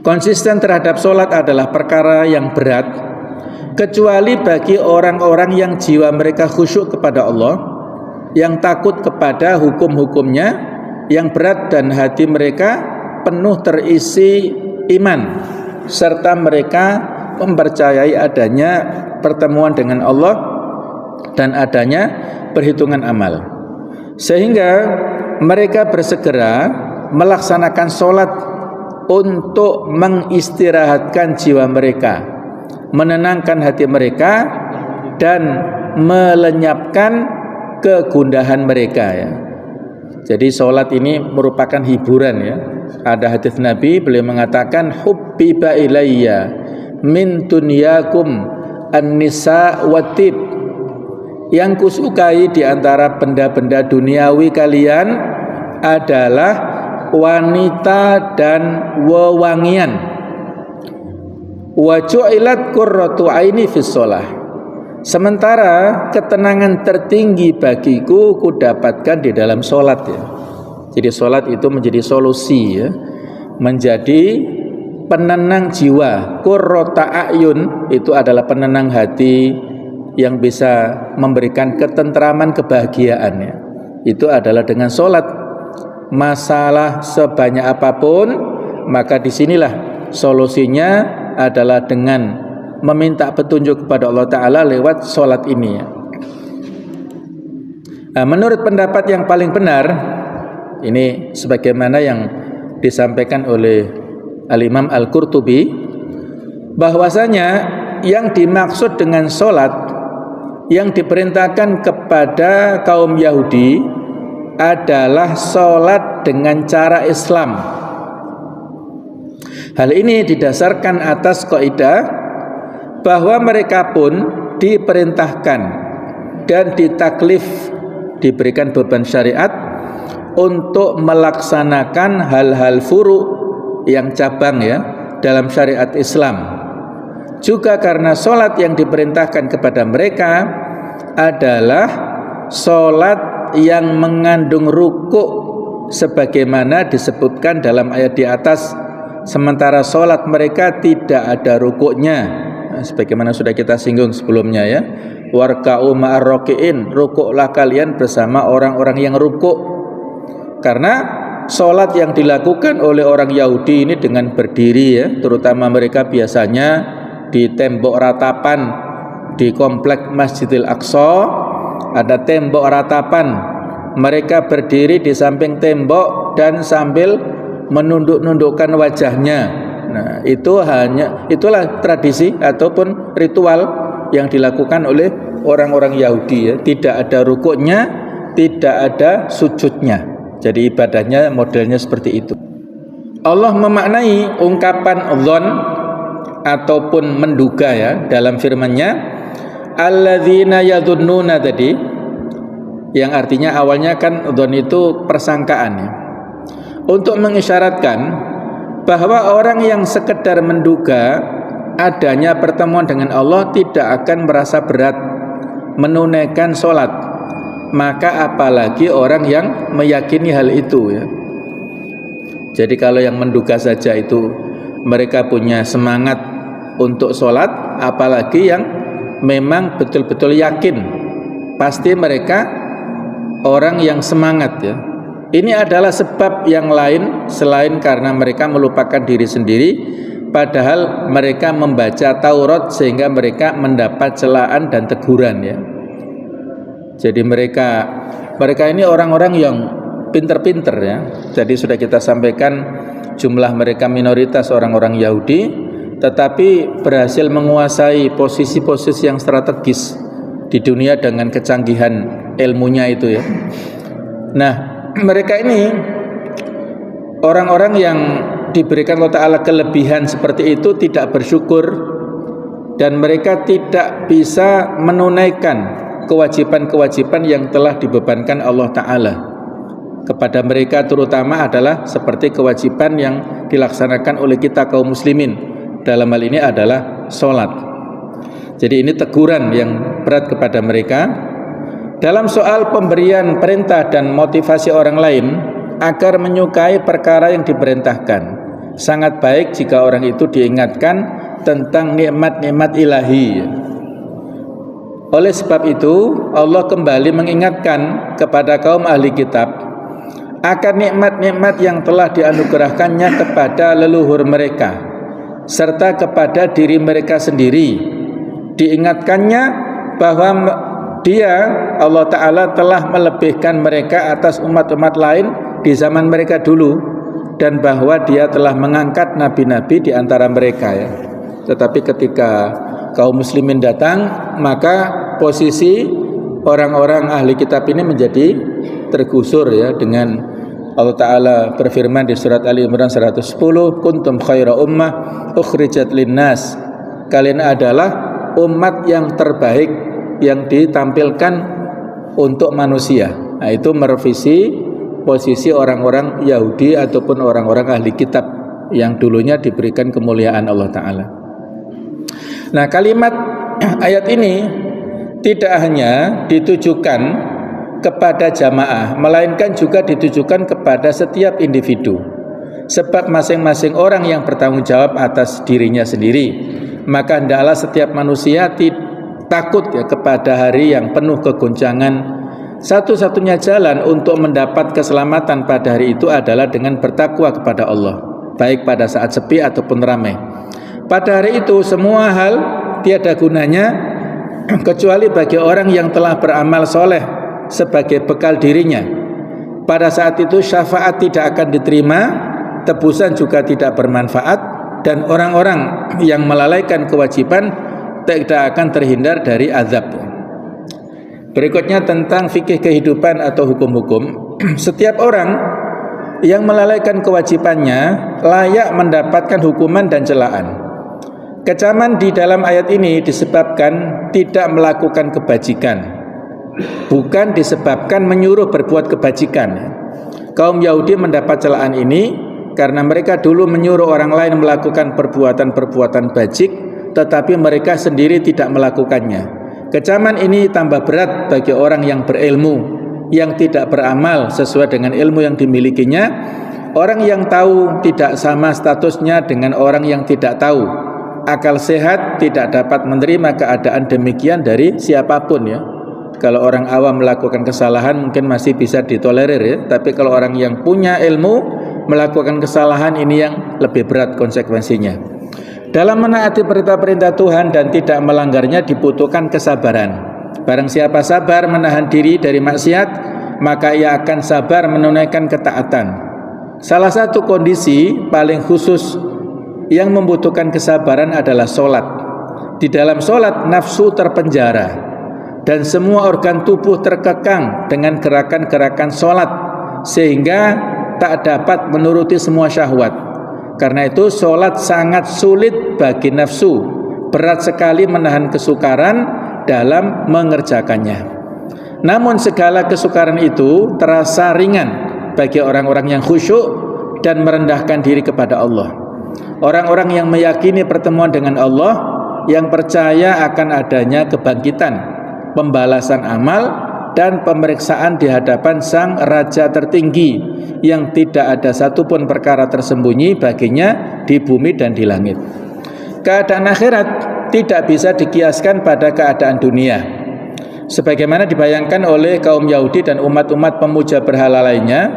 Konsisten terhadap sholat adalah perkara yang berat, kecuali bagi orang-orang yang jiwa mereka khusyuk kepada Allah, yang takut kepada hukum-hukumnya, yang berat dan hati mereka penuh terisi iman, serta mereka mempercayai adanya pertemuan dengan Allah dan adanya perhitungan amal, sehingga mereka bersegera melaksanakan sholat untuk mengistirahatkan jiwa mereka, menenangkan hati mereka, dan melenyapkan kegundahan mereka ya. Jadi sholat ini merupakan hiburan ya. Ada hadis Nabi, beliau mengatakan hubbiba ilayya min dunyakum an-nisa watib. Yang kusukai di antara benda-benda duniawi kalian adalah wanita dan wewangian. Wa ju'ilat qurratu aini fis shalah. Sementara ketenangan tertinggi bagiku kudapatkan di dalam salat ya. Jadi salat itu menjadi solusi ya, menjadi penenang jiwa. Qurrata a'yun itu adalah penenang hati yang bisa memberikan ketentraman, kebahagiaan ya. Itu adalah dengan salat. Masalah sebanyak apapun, maka disinilah solusinya adalah dengan meminta petunjuk kepada Allah Ta'ala lewat sholat ini ya. Nah, menurut pendapat yang paling benar, ini sebagaimana yang disampaikan oleh Al-Imam Al-Qurtubi, bahwasanya yang dimaksud dengan sholat yang diperintahkan kepada kaum Yahudi adalah sholat dengan cara Islam. Hal ini didasarkan atas kaidah bahwa mereka pun diperintahkan dan ditaklif, diberikan beban syariat untuk melaksanakan hal-hal furu yang cabang ya dalam syariat Islam. Juga karena sholat yang diperintahkan kepada mereka adalah sholat yang mengandung rukuk sebagaimana disebutkan dalam ayat di atas, sementara sholat mereka tidak ada rukuknya, sebagaimana sudah kita singgung sebelumnya ya. Warka'u ma'ar raki'in, rukuklah kalian bersama orang-orang yang rukuk. Karena sholat yang dilakukan oleh orang Yahudi ini dengan berdiri ya, terutama mereka biasanya di tembok ratapan di komplek Masjidil Aqsa, ada tembok ratapan, mereka berdiri di samping tembok dan sambil menunduk-nundukkan wajahnya. Nah, itulah tradisi ataupun ritual yang dilakukan oleh orang-orang Yahudi ya. Tidak ada rukuknya, tidak ada sujudnya. Jadi ibadahnya modelnya seperti itu. Allah memaknai ungkapan dzon ataupun menduga ya dalam firman-Nya, alladzina yadhunnuna tadi, yang artinya awalnya kan dzon itu persangkaan ya, untuk mengisyaratkan bahwa orang yang sekedar menduga adanya pertemuan dengan Allah tidak akan merasa berat menunaikan sholat, maka apalagi orang yang meyakini hal itu ya. Jadi kalau yang menduga saja itu mereka punya semangat untuk sholat, apalagi yang memang betul-betul yakin, pasti mereka orang yang semangat ya. Ini adalah sebab yang lain selain karena mereka melupakan diri sendiri, padahal mereka membaca Taurat sehingga mereka mendapat celaan dan teguran ya. Jadi mereka ini orang-orang yang pinter-pinter ya. Jadi sudah kita sampaikan jumlah mereka minoritas orang-orang Yahudi, tetapi berhasil menguasai posisi-posisi yang strategis di dunia dengan kecanggihan ilmunya itu ya. Nah, mereka ini orang-orang yang diberikan Allah Ta'ala kelebihan seperti itu tidak bersyukur, dan mereka tidak bisa menunaikan kewajiban-kewajiban yang telah dibebankan Allah Ta'ala kepada mereka, terutama adalah seperti kewajiban yang dilaksanakan oleh kita kaum muslimin. Dalam hal ini adalah sholat. Jadi ini teguran yang berat kepada mereka. Dalam soal pemberian perintah dan motivasi orang lain agar menyukai perkara yang diperintahkan, sangat baik jika orang itu diingatkan tentang nikmat-nikmat ilahi. Oleh sebab itu Allah kembali mengingatkan kepada kaum ahli kitab akan nikmat-nikmat yang telah dianugerahkannya kepada leluhur mereka serta kepada diri mereka sendiri. Diingatkannya bahwa Dia, Allah Ta'ala, telah melebihkan mereka atas umat-umat lain di zaman mereka dulu, dan bahwa Dia telah mengangkat nabi-nabi di antara mereka ya. Tetapi ketika kaum muslimin datang, maka posisi orang-orang ahli kitab ini menjadi tergusur ya, dengan Allah Ta'ala berfirman di surat Ali Imran 110, kuntum khaira ummah ukhrijat linnas, kalian adalah umat yang terbaik yang ditampilkan untuk manusia. Nah, itu merevisi posisi orang-orang Yahudi ataupun orang-orang ahli kitab yang dulunya diberikan kemuliaan Allah Ta'ala. Nah, kalimat ayat ini tidak hanya ditujukan kepada jamaah, melainkan juga ditujukan kepada setiap individu. Sebab masing-masing orang yang bertanggung jawab atas dirinya sendiri, maka hendaklah setiap manusia takut ya kepada hari yang penuh kegoncangan. Satu-satunya jalan untuk mendapat keselamatan pada hari itu adalah dengan bertakwa kepada Allah, baik pada saat sepi ataupun ramai. Pada hari itu semua hal tiada gunanya kecuali bagi orang yang telah beramal soleh sebagai bekal dirinya. Pada saat itu syafaat tidak akan diterima tebusan juga tidak bermanfaat, dan orang-orang yang melalaikan kewajiban tidak akan terhindar dari azab. Berikutnya tentang fikih kehidupan atau hukum-hukum. Setiap orang yang melalaikan kewajibannya layak mendapatkan hukuman dan celaan. Kecaman di dalam ayat ini disebabkan tidak melakukan kebajikan, bukan disebabkan menyuruh berbuat kebajikan. Kaum Yahudi mendapat celaan ini karena mereka dulu menyuruh orang lain melakukan perbuatan-perbuatan bajik, tetapi mereka sendiri tidak melakukannya. Kecaman ini tambah berat bagi orang yang berilmu, yang tidak beramal sesuai dengan ilmu yang dimilikinya. Orang yang tahu tidak sama statusnya dengan orang yang tidak tahu. Akal sehat tidak dapat menerima keadaan demikian dari siapapun ya. Kalau orang awam melakukan kesalahan mungkin masih bisa ditolerir ya, tapi kalau orang yang punya ilmu melakukan kesalahan, ini yang lebih berat konsekuensinya. Dalam menaati perintah-perintah Tuhan dan tidak melanggarnya dibutuhkan kesabaran. Barang siapa sabar menahan diri dari maksiat, maka ia akan sabar menunaikan ketaatan. Salah satu kondisi paling khusus yang membutuhkan kesabaran adalah sholat. Di dalam sholat nafsu terpenjara dan semua organ tubuh terkekang dengan gerakan-gerakan sholat, sehingga tak dapat menuruti semua syahwat. Karena itu sholat sangat sulit bagi nafsu, berat sekali menahan kesukaran dalam mengerjakannya. Namun segala kesukaran itu terasa ringan bagi orang-orang yang khusyuk dan merendahkan diri kepada Allah. Orang-orang yang meyakini pertemuan dengan Allah, yang percaya akan adanya kebangkitan, pembalasan amal, dan pemeriksaan di hadapan Sang Raja tertinggi yang tidak ada satupun perkara tersembunyi baginya di bumi dan di langit. Keadaan akhirat tidak bisa dikiaskan pada keadaan dunia. Sebagaimana dibayangkan oleh kaum Yahudi dan umat-umat pemuja berhala lainnya,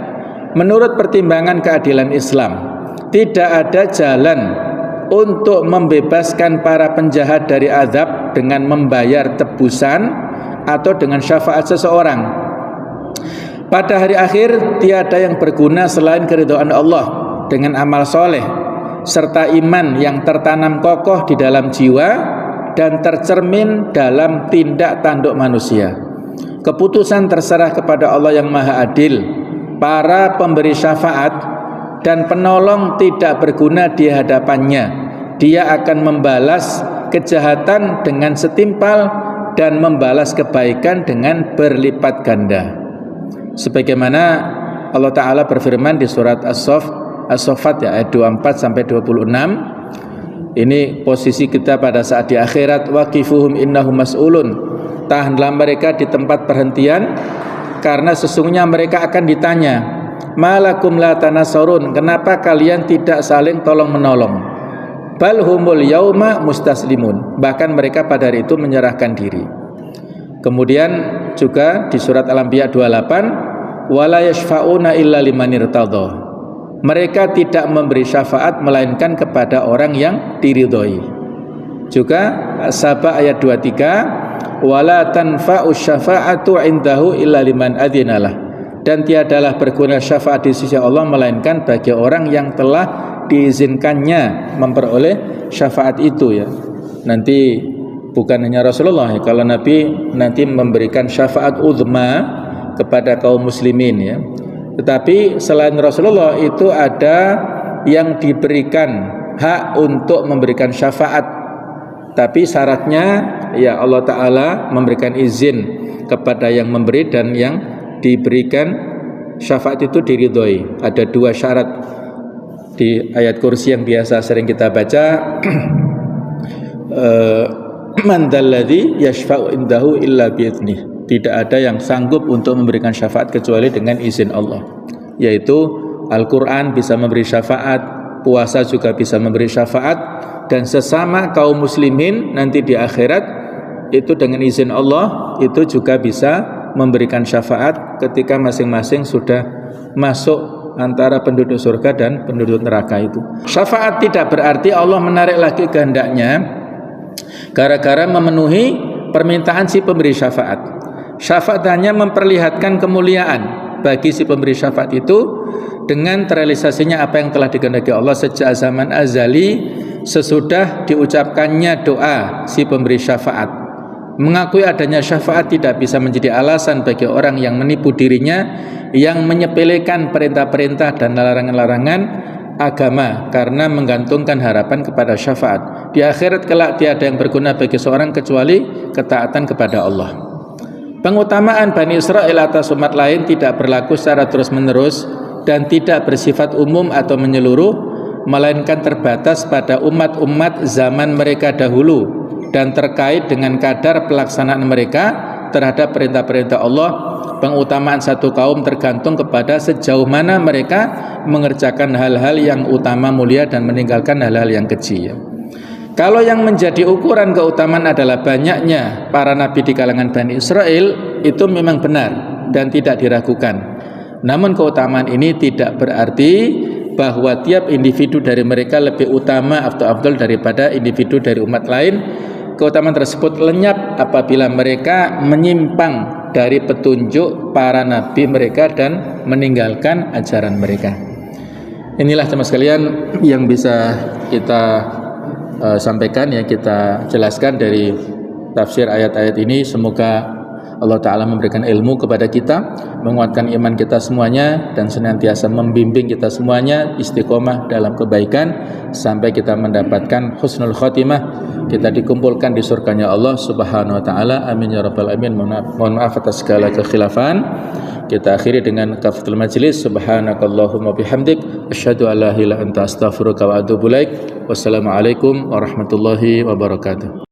menurut pertimbangan keadilan Islam, tidak ada jalan untuk membebaskan para penjahat dari azab dengan membayar tebusan atau dengan syafaat seseorang. Pada hari akhir tiada yang berguna selain keridhaan Allah dengan amal soleh serta iman yang tertanam kokoh di dalam jiwa dan tercermin dalam tindak tanduk manusia. Keputusan terserah kepada Allah yang Maha Adil. Para pemberi syafaat dan penolong tidak berguna di hadapannya. Dia akan membalas kejahatan dengan setimpal dan membalas kebaikan dengan berlipat ganda. Sebagaimana Allah Ta'ala berfirman di surat As-Saffat ya, ayat 24 sampai 26. Ini posisi kita pada saat di akhirat. Waqifuhum innahum mas'ulun. Tahanlah mereka di tempat perhentian, karena sesungguhnya mereka akan ditanya. Malakum la tanasarun, kenapa kalian tidak saling tolong menolong? Bal humul yauma mustaslimun, bahkan mereka pada hari itu menyerahkan diri. Kemudian juga di surat Al-Anbiya 28, wala yashfa'una illa liman irtadha, mereka tidak memberi syafaat melainkan kepada orang yang diridhoi. Juga As-Saba ayat 23, wala tanfa'u syafa'atu indahu illa liman adzinalah, dan tiadalah berguna syafaat di sisi Allah melainkan bagi orang yang telah diizinkannya memperoleh syafaat itu ya. Nanti bukan hanya Rasulullah ya, kalau Nabi nanti memberikan syafaat uzma kepada kaum muslimin ya. Tetapi selain Rasulullah itu ada yang diberikan hak untuk memberikan syafaat, tapi syaratnya ya Allah Ta'ala memberikan izin kepada yang memberi dan yang diberikan syafaat itu diridhoi. Ada dua syarat di ayat kursi yang biasa sering kita baca, man dzalladzi yashfa'u indahu illa bi'idnih, tidak ada yang sanggup untuk memberikan syafaat kecuali dengan izin Allah. Yaitu Al-Quran bisa memberi syafaat, puasa juga bisa memberi syafaat, dan sesama kaum muslimin nanti di akhirat itu dengan izin Allah itu juga bisa memberikan syafaat ketika masing-masing sudah masuk antara penduduk surga dan penduduk neraka itu. Syafaat tidak berarti Allah menarik lagi kehendaknya gara-gara memenuhi permintaan si pemberi syafaat. Syafaat hanya memperlihatkan kemuliaan bagi si pemberi syafaat itu dengan terrealisasinya apa yang telah dikehendaki Allah sejak zaman azali sesudah diucapkannya doa si pemberi syafaat. Mengakui adanya syafaat tidak bisa menjadi alasan bagi orang yang menipu dirinya, yang menyepelekan perintah-perintah dan larangan-larangan agama karena menggantungkan harapan kepada syafaat. Di akhirat kelak tiada yang berguna bagi seorang kecuali ketaatan kepada Allah. Pengutamaan Bani Israel atas umat lain tidak berlaku secara terus-menerus dan tidak bersifat umum atau menyeluruh, melainkan terbatas pada umat-umat zaman mereka dahulu dan terkait dengan kadar pelaksanaan mereka terhadap perintah-perintah Allah. Pengutamaan satu kaum tergantung kepada sejauh mana mereka mengerjakan hal-hal yang utama mulia dan meninggalkan hal-hal yang kecil. Kalau yang menjadi ukuran keutamaan adalah banyaknya para nabi di kalangan Bani Israel, itu memang benar dan tidak diragukan. Namun keutamaan ini tidak berarti bahwa tiap individu dari mereka lebih utama atau afdal daripada individu dari umat lain. Keutamaan tersebut lenyap apabila mereka menyimpang dari petunjuk para nabi mereka dan meninggalkan ajaran mereka. Inilah teman sekalian yang bisa kita sampaikan, yang kita jelaskan dari tafsir ayat-ayat ini. Semoga Allah Ta'ala memberikan ilmu kepada kita, menguatkan iman kita semuanya, dan senantiasa membimbing kita semuanya istiqomah dalam kebaikan sampai kita mendapatkan husnul khotimah, kita dikumpulkan di surganya Allah Subhanahu wa Ta'ala. Amin ya rabbal alamin. Mohon maaf atas segala kekhilafan. Kita akhiri dengan kafatul majlis. Subhanakallahumma bihamdik asyhadu an la ilaha illa anta astaghfiruka wa atubu ilaik. Wassalamualaikum warahmatullahi wabarakatuh.